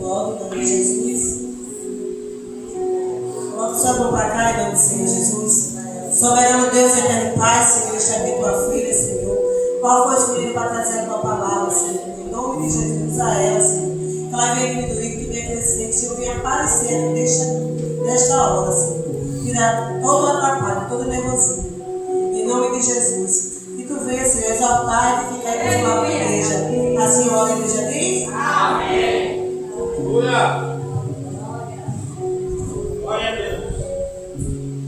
logo, em nome de Jesus. Vamos só vamos para cá, em nome do Senhor Jesus. Soberano Deus, eterno Pai, Senhor, está aqui tua filha, Senhor. Qual foi escolhido para trazer a tua palavra, Senhor? Em nome de Jesus, a ela, Senhor. Que ela venha diminuir, que tu venha crescer, que o Senhor venha aparecer nesta hora, Senhor. Tirar todo o atrapalho, todo o nervosismo. Em nome de Jesus. Que tu venha, Senhor, exaltar e ficar com a igreja. A senhora, a igreja diz? Amém. Aleluia. Glória a Deus.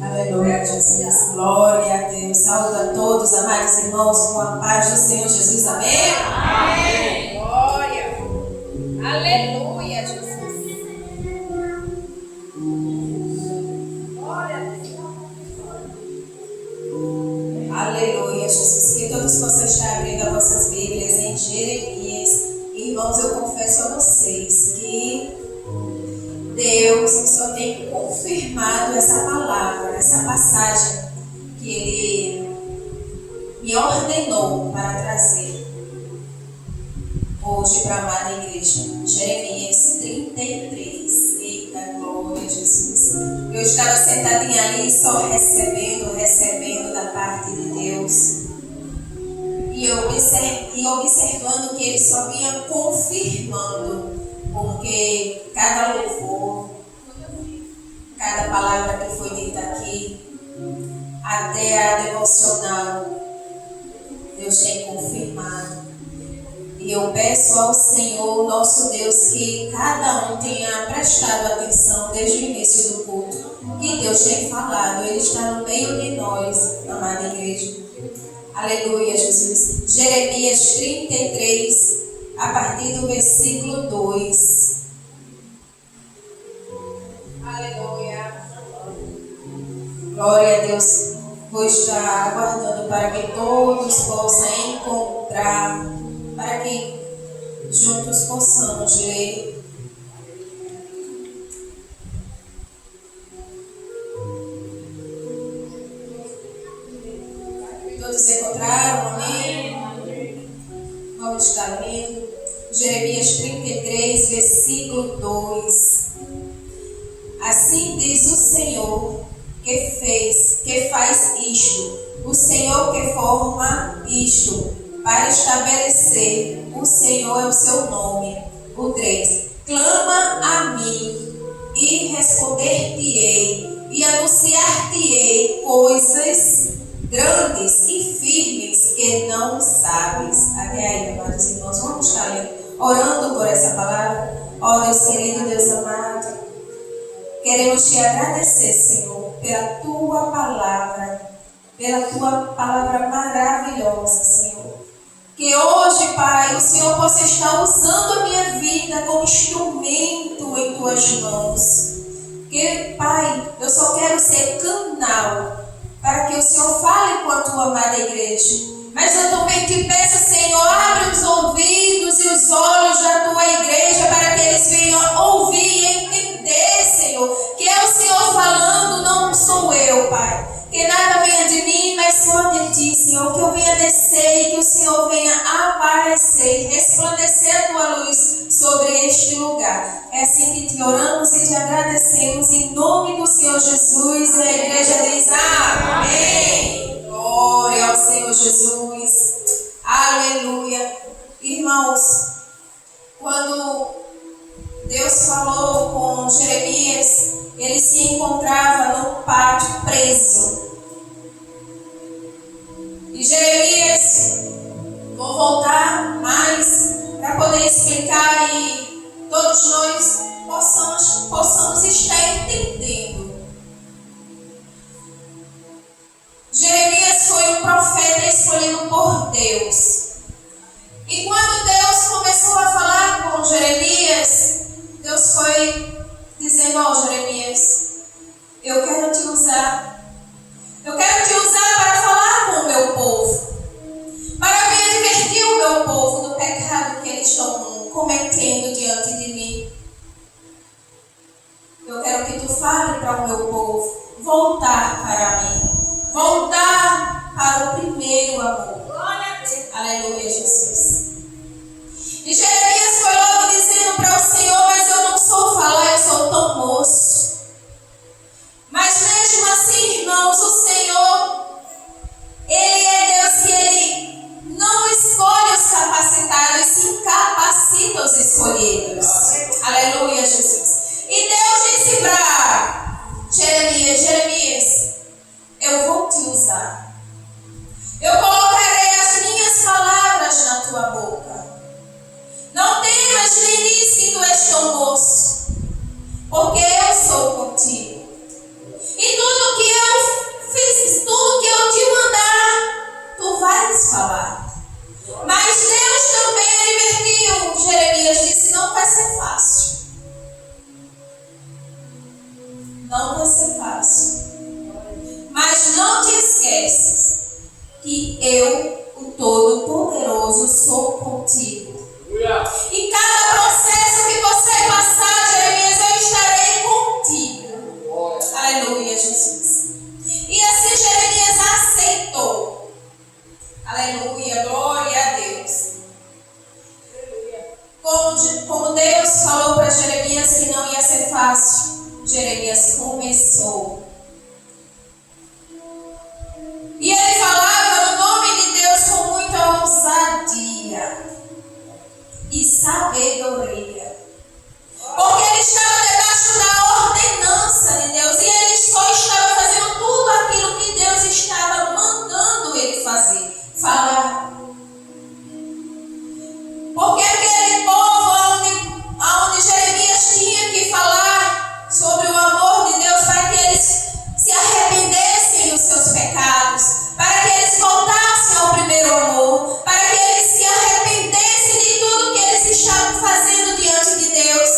Aleluia, Jesus. Glória a Deus. Saúde a todos, amados irmãos, com a paz do Senhor Jesus. Amém? Amém. Glória. Aleluia, Jesus. Glória a Deus. Aleluia, Jesus. Que todos possam estar abrindo as vossas Bíblias em Jeremias. Irmãos, eu confesso a vocês que Deus só tem confirmado essa palavra, essa passagem que Ele me ordenou para trazer hoje para a amada igreja. Jeremias 33. Eita, glória a Jesus. Eu estava sentadinha ali só recebendo da parte de Deus. E observando que Ele só vinha confirmando. Porque cada louvor, cada palavra que foi dita aqui, até a devocional, Deus tem confirmado. E eu peço ao Senhor, nosso Deus, que cada um tenha prestado atenção desde o início do culto, que Deus tem falado. Ele está no meio de nós, amada igreja. Aleluia, Jesus. Jeremias 33, a partir do versículo 2. Aleluia. Glória a Deus. Vou estar aguardando para que todos possam encontrar, para que juntos possamos ler. Todos encontraram? Amém? Vamos estar lendo. Jeremias 33, versículo 2. Assim diz o Senhor que faz isto, o Senhor que forma isto, para estabelecer, o Senhor é o seu nome. O 3. Clama a mim, e responder-te-ei, e anunciar-te-ei coisas grandes e firmes que não sabes. Até aí, amados irmãos, vamos estar orando por essa palavra. Ó Deus querido, Deus amado, queremos te agradecer, Senhor, pela tua palavra maravilhosa, Senhor. Que hoje, Pai, o Senhor possa estar usando a minha vida como instrumento em tuas mãos. Que, Pai, eu só quero ser canal para que o Senhor fale com a tua amada igreja. Mas eu também te peço, Senhor, abre os ouvidos e os olhos da tua igreja para que eles venham ouvir e entender, Senhor, que é o Senhor falando, não sou eu, Pai. Que nada venha de mim, mas só de ti, Senhor. Que eu venha descer e que o Senhor venha aparecer e resplandecer a tua luz sobre este lugar. É assim que te oramos e te agradecemos em nome do Senhor Jesus. E a igreja diz amém. Glória ao Senhor Jesus. Aleluia. Irmãos, quando Deus falou com Jeremias, ele se encontrava num pátio preso. E Jeremias, vou voltar mais para poder explicar e todos nós possamos estar entendendo. Jeremias foi um profeta escolhido por Deus. E quando Deus começou a falar com Jeremias, Deus foi dizendo: ó Jeremias, eu quero te usar. Eu quero te usar para falar com o meu povo, para me advertir o meu povo do pecado que eles estão cometendo diante de mim. Eu quero que tu fale para o meu povo voltar para mim, voltar para o primeiro amor. Aleluia, Jesus. E Jeremias foi logo dizendo para o Senhor: mas eu não Jeremias, eu vou te usar. Eu colocarei as minhas palavras na tua boca. Não temas nem diz que tu és tão moço, porque eu sou contigo. E tudo que eu fiz, tudo que eu te mandar, tu vais falar. Mas Deus também advertiu Jeremias, disse: não vai ser fácil. Não vai ser fácil. Mas não te esqueças que eu, o Todo-Poderoso, sou contigo. E cada processo que você passar, Jeremias, eu estarei contigo. Aleluia, Jesus. E assim Jeremias aceitou. Aleluia, glória a Deus. Como Deus falou para Jeremias que não ia ser fácil, Jeremias começou. E ele falava no nome de Deus com muita ousadia e sabedoria. Porque ele estava debaixo da ordenança de Deus e ele só estava fazendo tudo aquilo que Deus estava mandando ele fazer, falar. Porque aquele povo onde Jeremias tinha que falar sobre o amor de Deus para que eles se arrependessem dos seus pecados, para que eles voltassem ao primeiro amor, para que eles se arrependessem de tudo que eles estavam fazendo diante de Deus.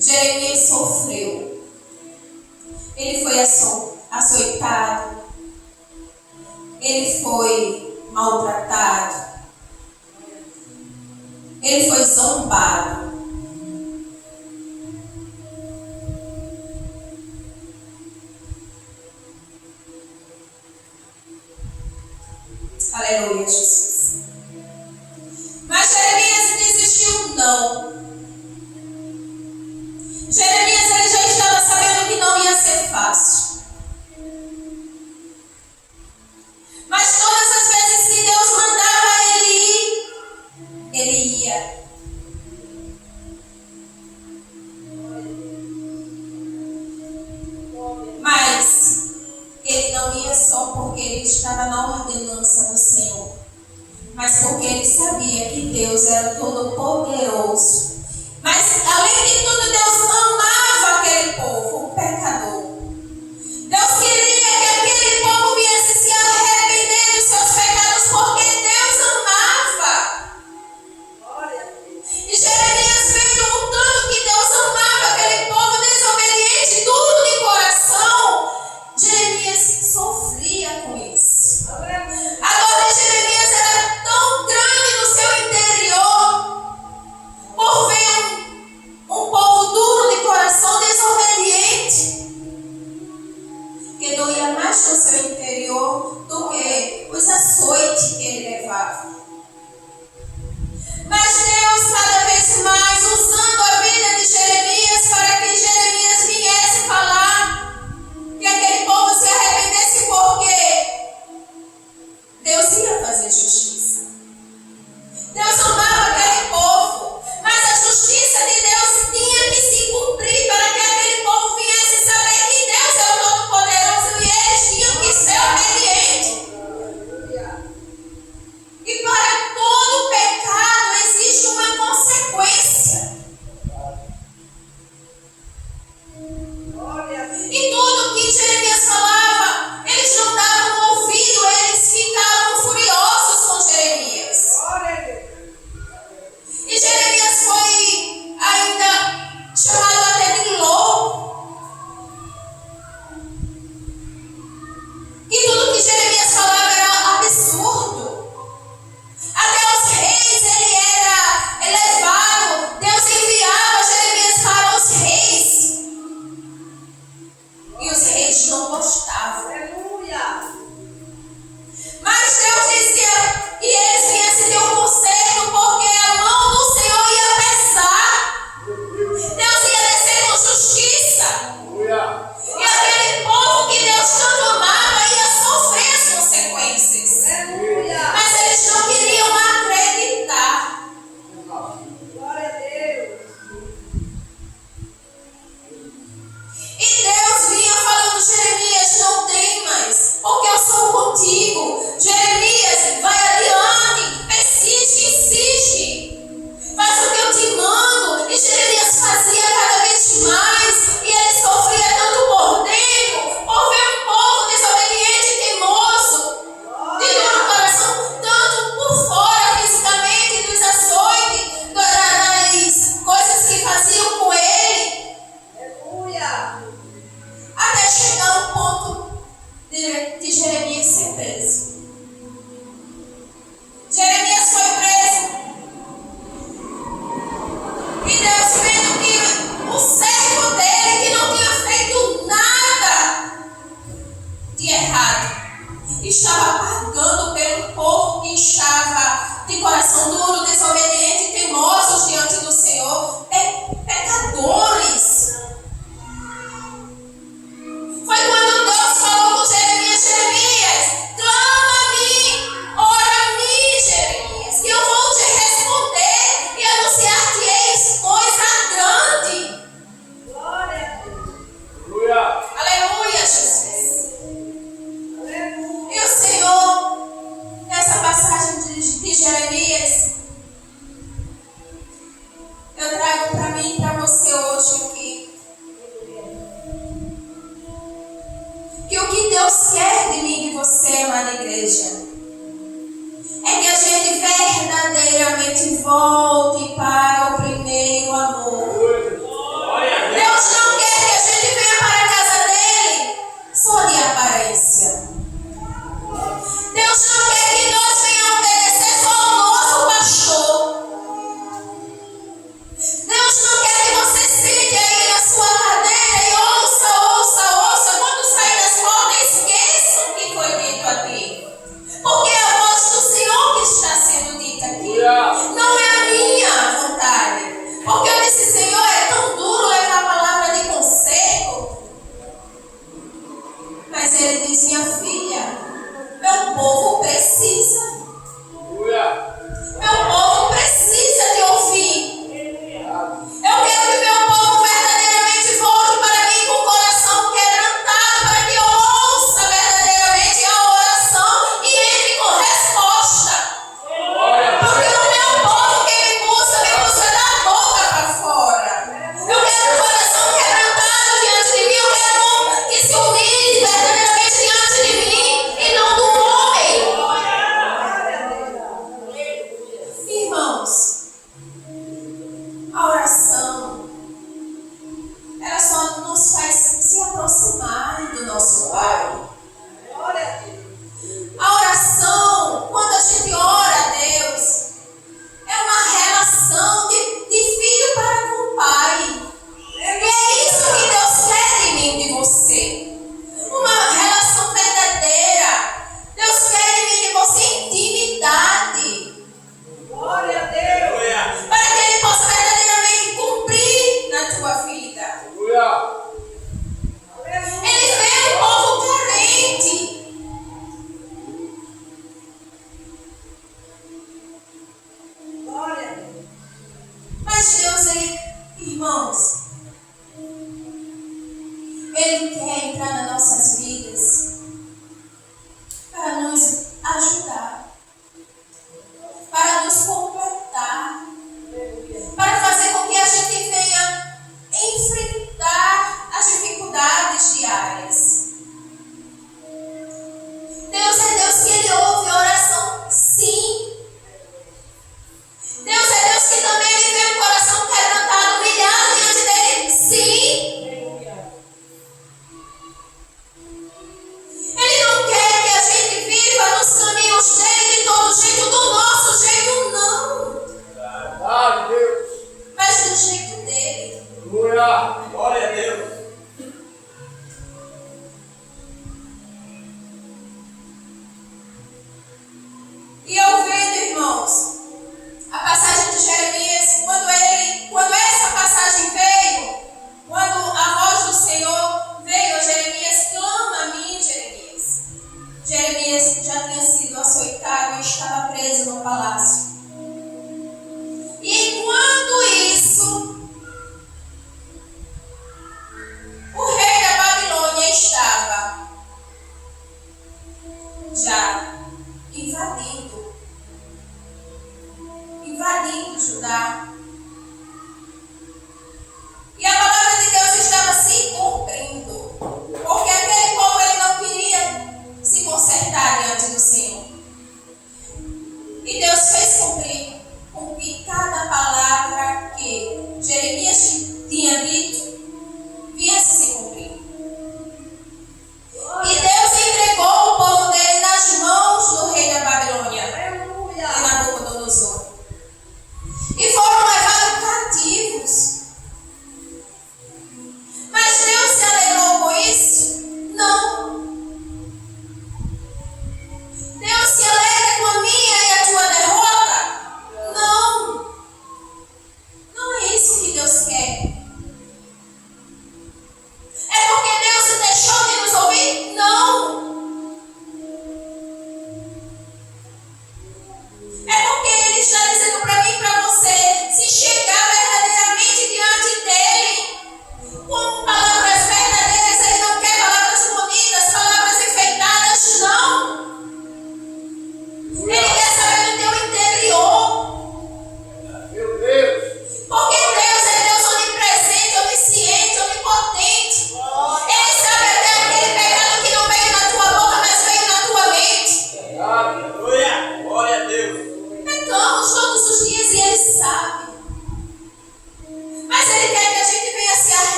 Jeremias sofreu. Ele foi açoitado. Ele foi maltratado. Ele foi zombado. Aleluia, Jesus. Mas Jeremias desistiu? Não. Jeremias ele já estava sabendo que não ia ser fácil. Mas todas as vezes que Deus mandava ele ir, ele ia. Mas ele não ia só porque ele estava na ordenança do Senhor, mas porque ele sabia que Deus era todo-poderoso. Mas além de tudo, Deus amava aquele povo, o pecador. Deus queria que aquele povo viesse se arrepender dos seus pecados, porque Deus amava. E Jeremias, vendo o tanto que Deus amava aquele povo desobediente, duro de coração, Jeremias sofria com isso. Agora Jeremias era tão grande no seu interior, por ver um povo duro de coração, desobediente, que doía mais no seu interior do que os açoites que ele levava. Mas Deus, cada vez mais, usando a vida de Jeremias para que Jeremias viesse falar que aquele povo se arrependesse, porque Deus ia fazer justiça. Deus amava aquele povo, mas a justiça de Deus tinha que se cumprir para que aquele povo viesse saber que Deus é o Todo-Poderoso e eles tinham que ser obedientes. E para todo pecado existe uma consequência. E tudo que Jeremias falava, eles não davam ouvido, eles ficavam furiosos com Jeremias. E Jeremias foi ainda chamado até de louco. E tudo que Jeremias falava era absurdo. Até os reis ele era elevado. Deus enviava Jeremias para os reis. E os reis não gostavam. Mas Deus dizia que eles viessem ter um conserto, porque a mão do Senhor ia pesar. Deus ia descer com justiça. E aquele povo que Deus tanto amava ia sofrer as consequências. Mas eles não queriam acreditar. que o que Deus quer de mim e de você, amada igreja, é que a gente verdadeiramente volte para o primeiro amor. Deus não quer que a gente venha para a casa dele só de aparência. Deus não quer que nós venhamos obedecer só ao nosso pastor. Deus não quer que você sente aí na sua cadeira e ouça. Quando sair das portas, esqueça o que foi dito aqui. Porque é a voz do Senhor que está sendo dita aqui. Não é a minha vontade. Porque eu disse, Senhor, é tão duro levar a palavra de conselho. Mas ele diz, minha filha, meu povo precisa. Meu povo precisa de ouvir. Eu quero que meu povo verdadeiramente volte para mim com o coração quebrantado, para que eu ouça verdadeiramente a oração e entre com resposta. Porque o meu povo que me busca da boca para fora. Eu quero um coração quebrantado diante de mim. Eu quero que se humilhe verdadeiramente diante de mim e não do homem. Irmãos, a oração, ela só nos faz se aproximar do nosso Pai. A oração, quando a gente ora a Deus, é uma relação de filho para com o Pai. E é isso que Deus quer de mim e de você. Uma relação verdadeira. Deus quer de mim e de você intimidade. Glória a Deus. Para que Ele possa verdadeiramente cumprir na tua vida. Ele vê um povo carente. Mas Deus, irmãos, Ele quer entrar nas nossas vidas para nos ajudar, para nos completar, para fazer com que a gente venha enfrentar as dificuldades diárias. Deus é Deus que Ele ouve a oração, sim. Deus é Deus que também Ele vê um coração quebrantado, humilhado diante dEle, sim.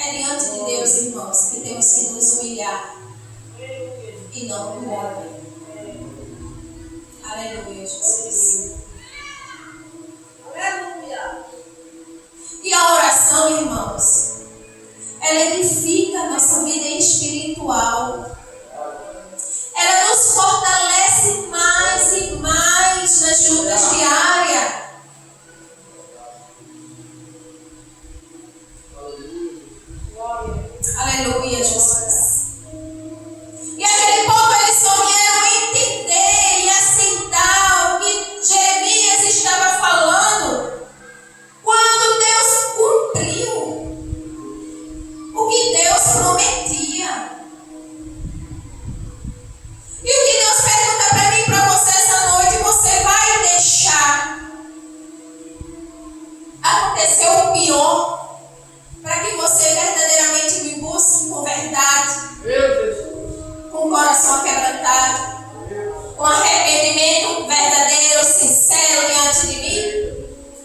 É diante de Deus, irmãos, que temos que nos humilhar e não no homem. Aleluia, Jesus. Aleluia. E a oração, irmãos, ela edifica a nossa vida espiritual. Ela nos fortalece mais e mais nas lutas diárias. Aleluia, Jesus. E aquele povo, eles só vieram entender e assentar o que Jeremias estava falando quando Deus cumpriu o que Deus prometia. E o que Deus pergunta para mim e para você essa noite: você vai deixar acontecer o pior para que você verdadeiramente me busque com verdade, com o coração quebrantado, com arrependimento verdadeiro, sincero diante de mim?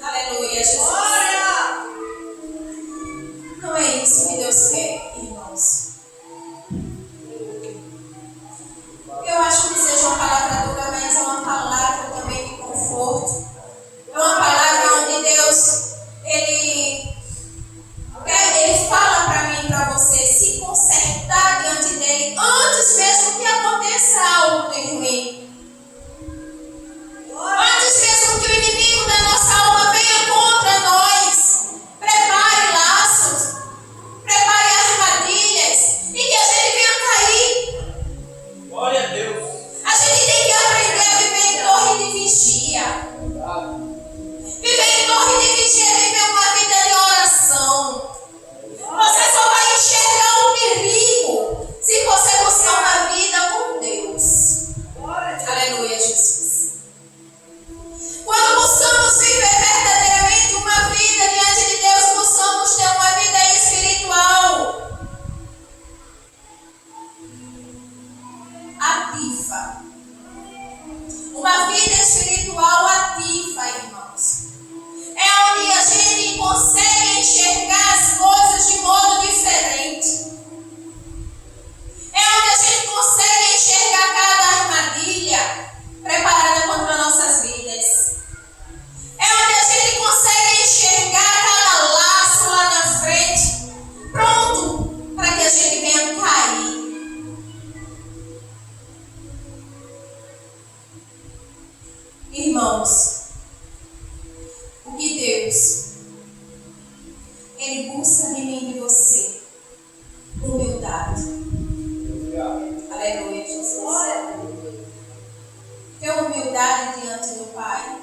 Aleluia, Jesus. Não é isso que Deus quer, irmãos. Eu acho que seja uma palavra dura, mas é uma palavra também de conforto. É uma palavra onde Deus, Ele fala para mim e para você se consertar diante dele antes mesmo que aconteça algo de ruim. Antes mesmo que o inimigo da nossa alma venha contra nós. Prepare laços, prepare armadilhas e que a gente venha cair. Glória a Deus. A gente tem que aprender a viver em torre de vigia. Viver em torre de vigia é viver uma vida de oração. Você só vai enxergar o perigo se você buscar uma vida com Deus. Aleluia, Jesus. Quando buscamos viver verdadeiramente uma vida diante de Deus, buscamos ter uma vida espiritual ativa. Uma vida espiritual ativa, irmãos. É onde a gente consegue enxergar as coisas de modo diferente. É onde a gente consegue enxergar cada armadilha preparada contra nossas vidas. É onde a gente consegue enxergar cada laço lá na frente, pronto para que a gente venha cair. Irmãos, o que Deus, Ele busca de mim e de você? Humildade. Aleluia, Jesus. Ter humildade diante do Pai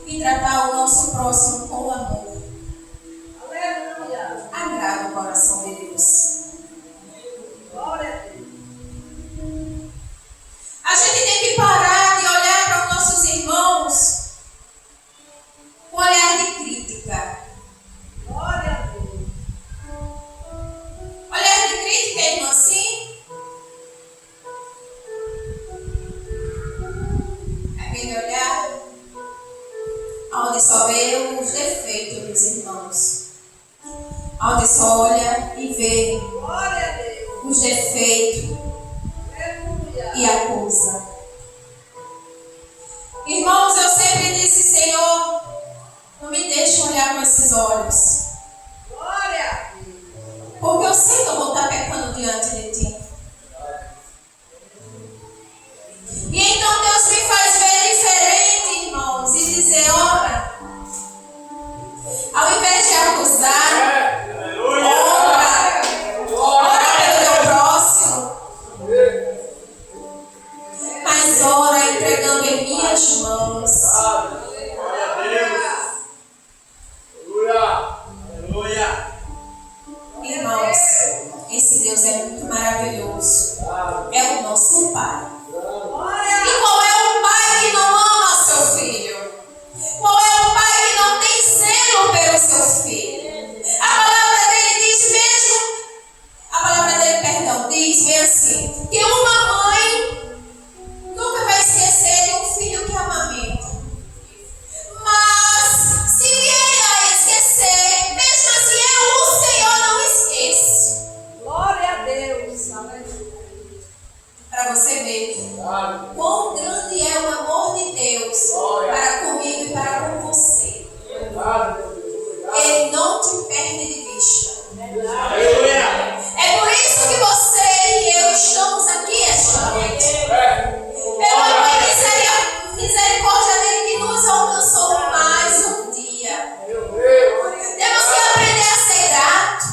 e tratar o nosso próximo com amor. Aleluia. Agrada o coração de Deus. Glória a Deus. A gente tem que parar de olhar para os nossos irmãos com olhar de crítica. Glória a Deus. Olhar de crítica, irmão, sim? Aquele olhar onde só vê os defeitos dos irmãos. Onde só olha e vê Glória a Deus. os defeitos Aleluia. e acusa. Irmãos, eu sempre disse: Senhor, não me deixe olhar com esses olhos, Glória a Deus. porque eu sei que eu vou estar pecando diante de Ti. E então Deus me faz ver diferente, irmãos, e dizer: ora, ao invés de acusar, ora pelo teu próximo, mas ora entregando em minhas mãos. Glória a Deus. Aleluia. Irmãos, esse Deus é muito maravilhoso. É o nosso Pai. E qual é o pai que não ama seu filho? Qual é o pai que não tem zelo pelo seu filho? A palavra dele diz mesmo, diz bem assim, que uma mãe nunca vai esquecer de um filho que amamenta. Mas se vier a esquecer, mesmo assim o Senhor não esquece. para você ver quão grande é o amor de Deus para comigo e para com você. Ele não te perde de vista. É por isso que você e eu estamos aqui esta noite. Pelo amor e misericórdia dele que nos alcançou mais um dia. Temos que aprender a ser grato.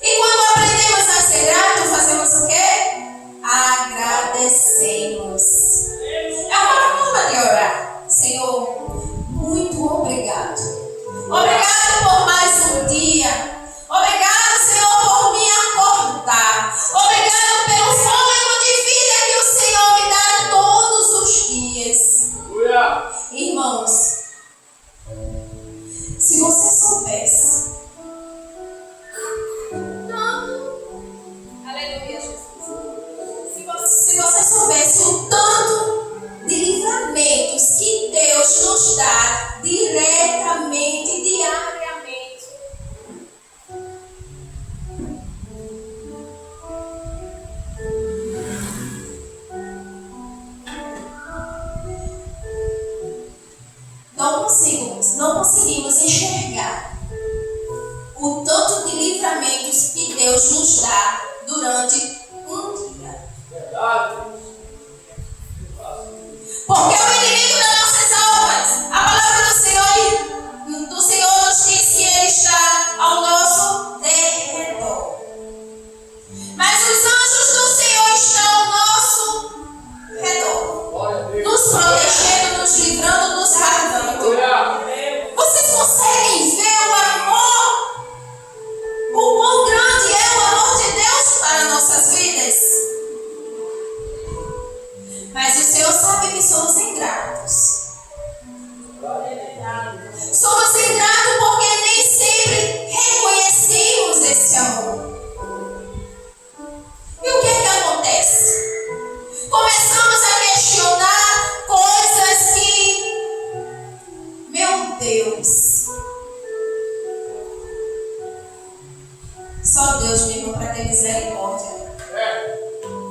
E quando aprendemos a ser grato, fazemos o quê? Agradecemos. É uma forma de orar. Senhor, muito obrigado. Obrigado por mais um dia. Obrigado, Senhor, por me acordar. Obrigado pelo fôlego de vida que o Senhor me dá todos os dias. Irmãos, se você soubesse aleluia, Jesus. Se você soubesse o tanto de livramentos que Deus nos dá diretamente, diariamente. Não conseguimos enxergar o tanto de livramentos que Deus nos dá durante um dia. Porque o inimigo das nossas almas, a palavra do Senhor nos diz que ele está ao nosso derredor. Mas os anjos do Senhor estão ao nosso redor, nos protegendo, nos livrando, nos guardando. Vocês conseguem ver o amor? O quão grande é o amor de Deus para nossas vidas? Mas o Senhor sabe que somos ingratos. Somos ingratos porque nem sempre reconhecemos esse amor. E o que é que acontece? Começamos a questionar coisas que, meu Deus, só Deus mesmo para ter misericórdia.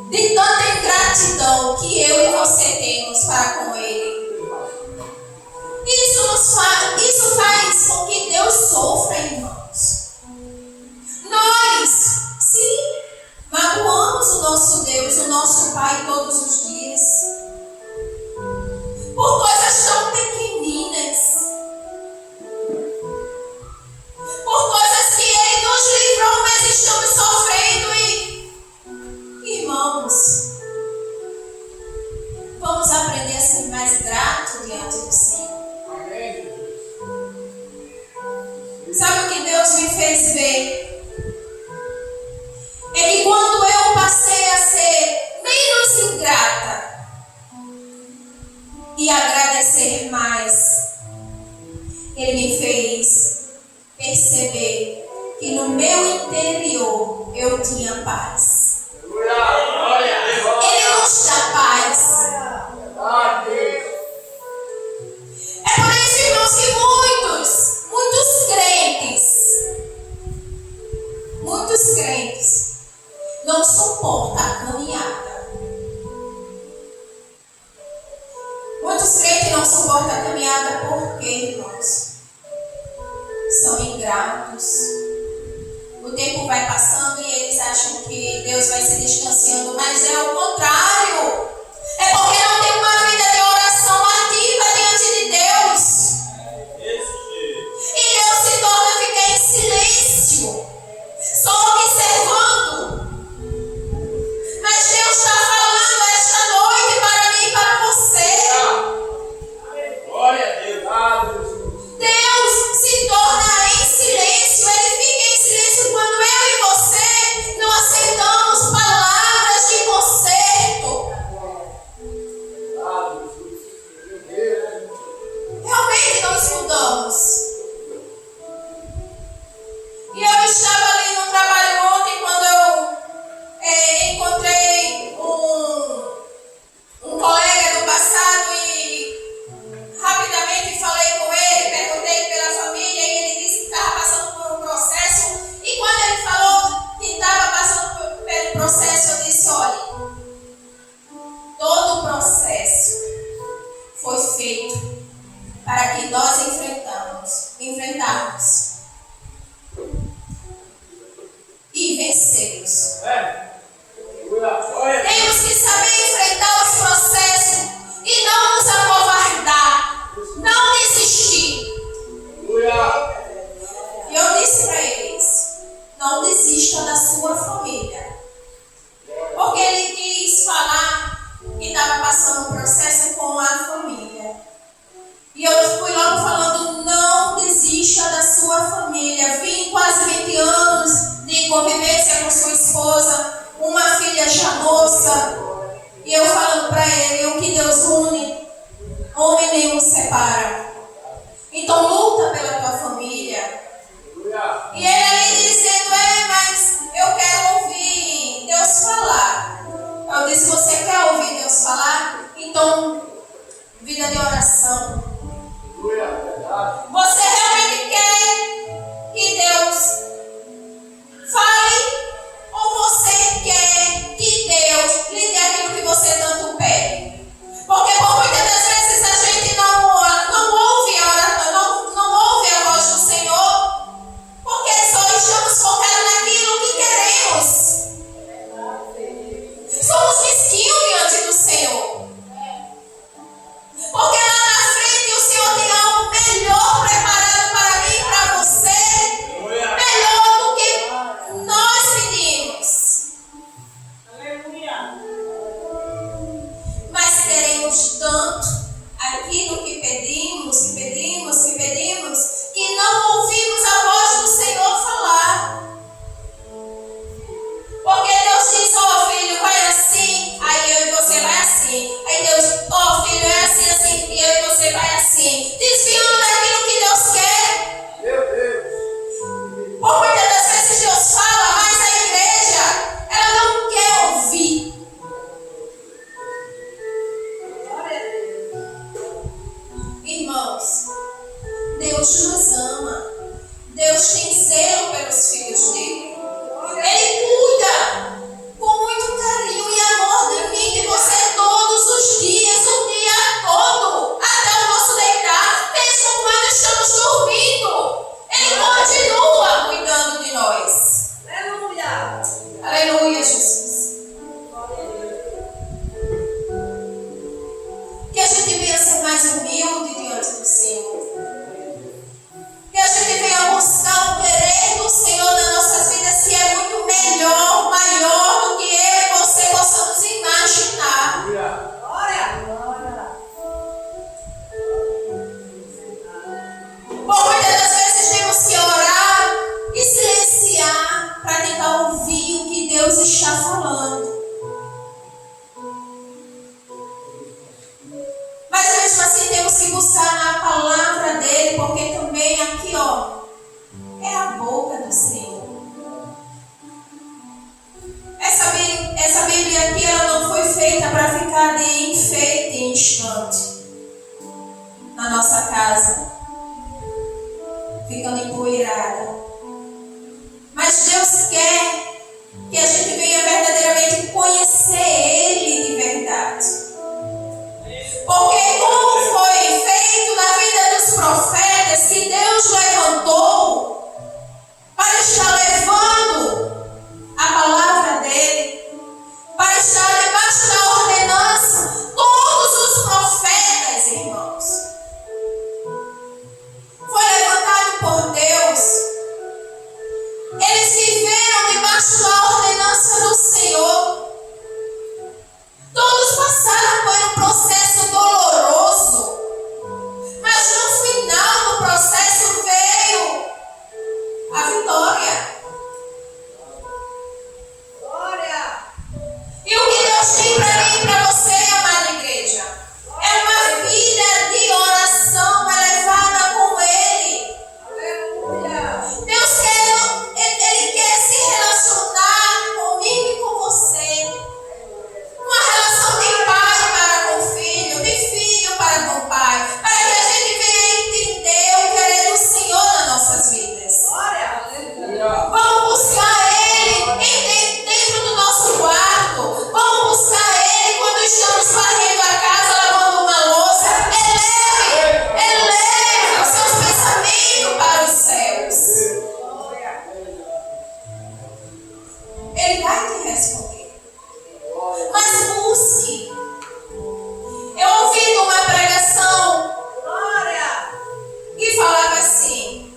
De tanta ingratidão que eu e você temos para com Ele. Isso faz com que Deus sofra, irmãos. Nós, sim, magoamos o nosso Deus, o nosso Pai todos os dias. Por coisas tão pequeninas. Por coisas que Ele nos livrou, mas estamos sofrendo e... Irmãos, vamos aprender a ser mais gratos diante do Senhor. Sabe o que Deus me fez ver? É que quando eu passei a ser menos ingrata e agradecer mais, Ele me fez perceber que no meu interior eu tinha paz. Ele nos dá paz. É por isso, irmãos, que muitos crentes não suportam a caminhada. Muitos crentes não suportam a caminhada porque, irmãos, são ingratos. O tempo vai passando e eles acham que Deus vai se distanciando, mas é o contrário. É porque não tem uma vida de oração ativa diante de Deus. E Deus se torna a ficar em silêncio, só observando. Mas Deus está falando esta noite para mim e para você. Glória a Deus. Deus se torna em silêncio, Ele fica em silêncio quando eu e você não aceitamos palavras de conserto. vencê-los. Glória. Temos que saber enfrentar os processos e não nos acovardar, não desistir. Glória. E eu disse para eles: não desista da sua família. Porque ele quis falar que estava passando um processo com a família. E eu fui logo falando: não desista da sua família. Vim quase 20 anos de convivência com sua esposa, uma filha já moça. E eu falando para ele: o que Deus une, homem nenhum separa. Então luta pela tua família. E ele ali dizendo: mas eu quero ouvir Deus falar. Eu disse: você quer ouvir Deus falar? Então, vida de oração. Você realmente quer que Deus fale? Ou você quer que Deus lhe dê aquilo que você tanto pede? Porque por muitas das vezes a gente não ouve a oração, não ouve a voz do Senhor, porque só estamos focados naquilo que queremos. Somos mesquinhos diante do Senhor. Porque lá na frente o Senhor tem algo melhor preparado para mim e para você. Melhor do que nós pedimos. Mas queremos tanto aquilo que pedimos, que não ouvimos a voz do Senhor falar. Porque Deus diz: ó filho, vai assim, aí eu e você vai assim. Aí Deus: ó filho, é assim, assim, e eu e você vai assim. Desviando daquilo que Deus quer. Meu Deus. Por muitas das vezes Deus fala, mas a igreja, ela não quer ouvir. Irmãos, Deus nos ama. Deus tem zelo pelos filhos dele. Ele cuida com muito carinho e amor de mim e de você todos os dias, o dia todo, até o nosso deitar, mesmo quando estamos dormindo. Ele continua cuidando de nós. Aleluia. Aleluia, Jesus. Que a gente venha ser mais humilde diante do Senhor. Que a gente venha buscar o querer do Senhor nas nossas vidas, que é muito melhor, maior do que eu e você possamos imaginar. Glória. Por muitas das vezes temos que orar e silenciar para tentar ouvir o que Deus está falando. Mas mesmo assim temos que buscar na palavra dele, porque também aqui, ó, é a boca do Senhor. Essa Bíblia aqui, ela não foi feita para ficar de enfeite em instante na nossa casa, ficando empoeirada. Mas Deus quer que a gente venha verdadeiramente conhecer Ele de verdade. Porque como foi feito na vida dos profetas, que Deus levantou para estar levando a palavra dele, para estar debaixo da ordenança, todos os profetas, irmãos. Ele vai te responder. Mas busque. Eu ouvi uma pregação que falava assim: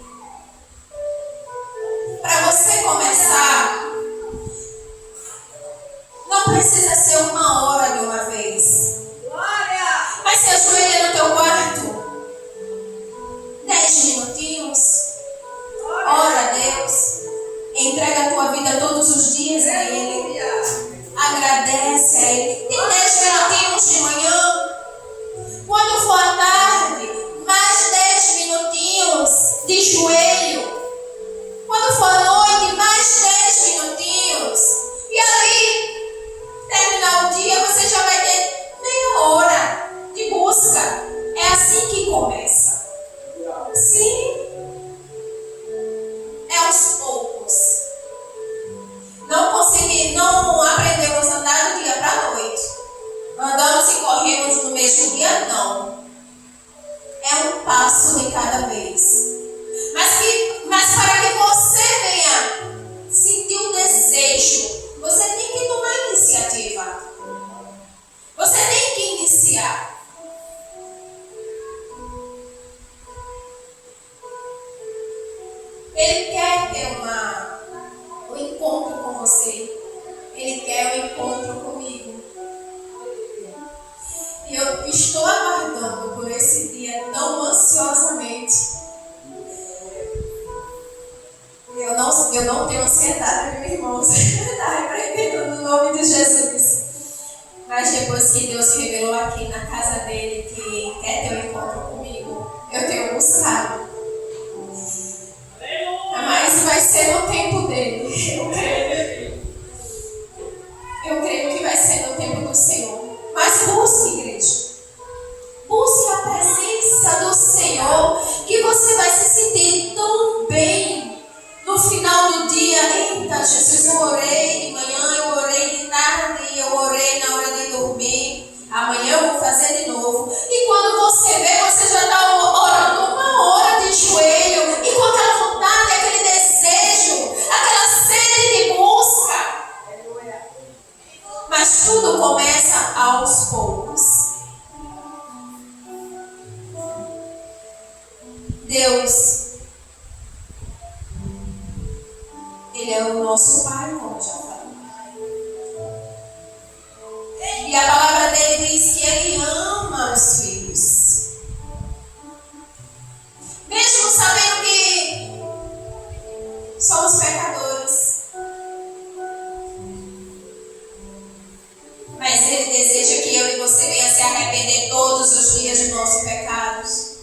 para você começar, não precisa ser 1 hora de uma vez. Mas se ajoelha no teu quarto, 10 minutinhos, ora a Deus, entrega a tua vida todos os dias a Ele, agradece a Ele. Tem 10 minutinhos de manhã, quando for à tarde, mais 10 minutinhos de joelho, quando for à noite, mais 10 minutinhos, e ali, terminar o dia, você já vai ter meia hora de busca. É assim que começa. Sim. É aos poucos. Não aprendemos a andar do dia para a noite. Andamos e corremos no mesmo dia, não. É um passo de cada vez. Mas para que você venha sentir o desejo, você tem que tomar iniciativa. Você tem que iniciar. Ele quer ter um encontro com você. Ele quer um encontro comigo. E eu estou aguardando por esse dia tão ansiosamente. Eu não tenho ansiedade, meus irmãos. Está repreendendo no nome de Jesus. Mas depois que Deus revelou aqui na casa dele que quer ter um encontro comigo, eu tenho buscado. Mas vai ser no tempo dele. Eu creio que vai ser no tempo do Senhor. Mas busque, igreja. Busque a presença do Senhor, que você vai se sentir tão bem no final do dia. Eita, Jesus, eu orei de manhã, eu orei de tarde, eu orei na hora de dormir. Amanhã eu vou fazer de novo. E quando você vê, você já está orando 1 hora de joelho, e com aquela vontade, aquele desejo, aquela sede de busca. Mas tudo começa aos poucos. Deus, Ele é o nosso Pai, como já falei. E a palavra dele diz que Ele ama os filhos. Mesmo sabendo que somos pecadores, mas Ele deseja que eu e você venha se arrepender todos os dias dos nossos pecados,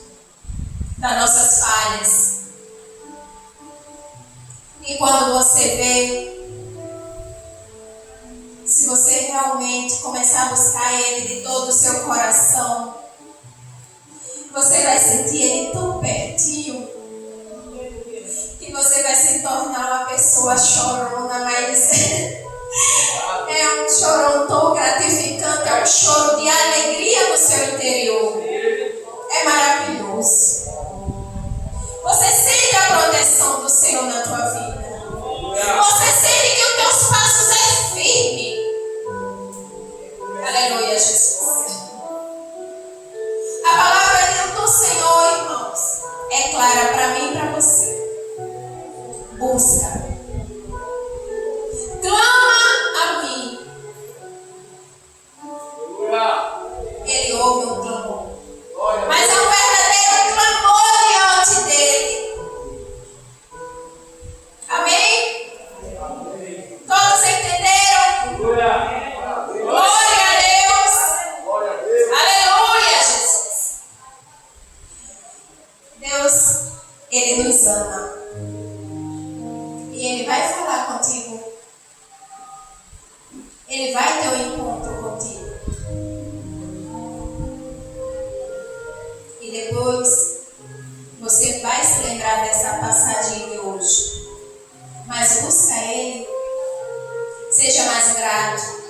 das nossas falhas. E quando você vê, se você realmente começar a buscar Ele de todo o seu coração, você vai sentir Ele tão pertinho, que você vai se tornar uma pessoa chorona, mas é um chorão tão gratificante, é um choro de alegria no seu interior. É maravilhoso. Você sente a proteção do Senhor na tua vida. Você sente que os teus passos é firme. Aleluia, Jesus. A palavra do Senhor, irmãos, é clara para mim e para você. Busca. Clama a mim. Ele ouve um clamor. Mas é um verdadeiro clamor diante dele. Amém? Todos entenderam? Glória a Deus. Aleluia, Jesus. Deus, Ele nos ama. E Ele vai falar contigo. Ele vai ter um encontro contigo. E depois você vai se lembrar dessa passagem de hoje. Mas busca Ele. Seja mais grato.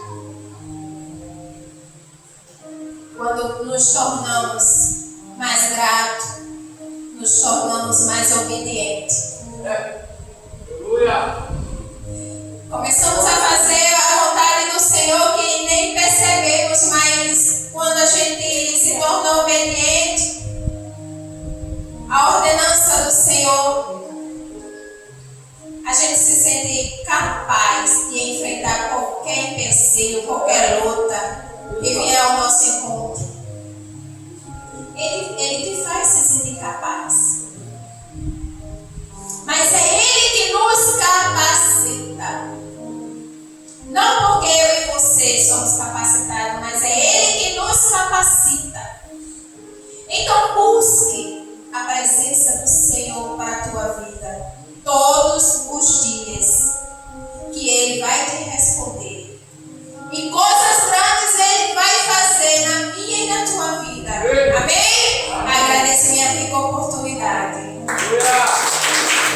Quando nos tornamos mais gratos, nos tornamos mais obedientes. Começamos a a ordenança do Senhor, a gente se sente capaz de enfrentar qualquer empecilho, qualquer luta que vier ao nosso encontro. Ele te faz se sentir capaz. Mas é Ele que nos capacita. Não porque eu e você somos capacitados, mas é Ele que nos capacita. Então busque a presença do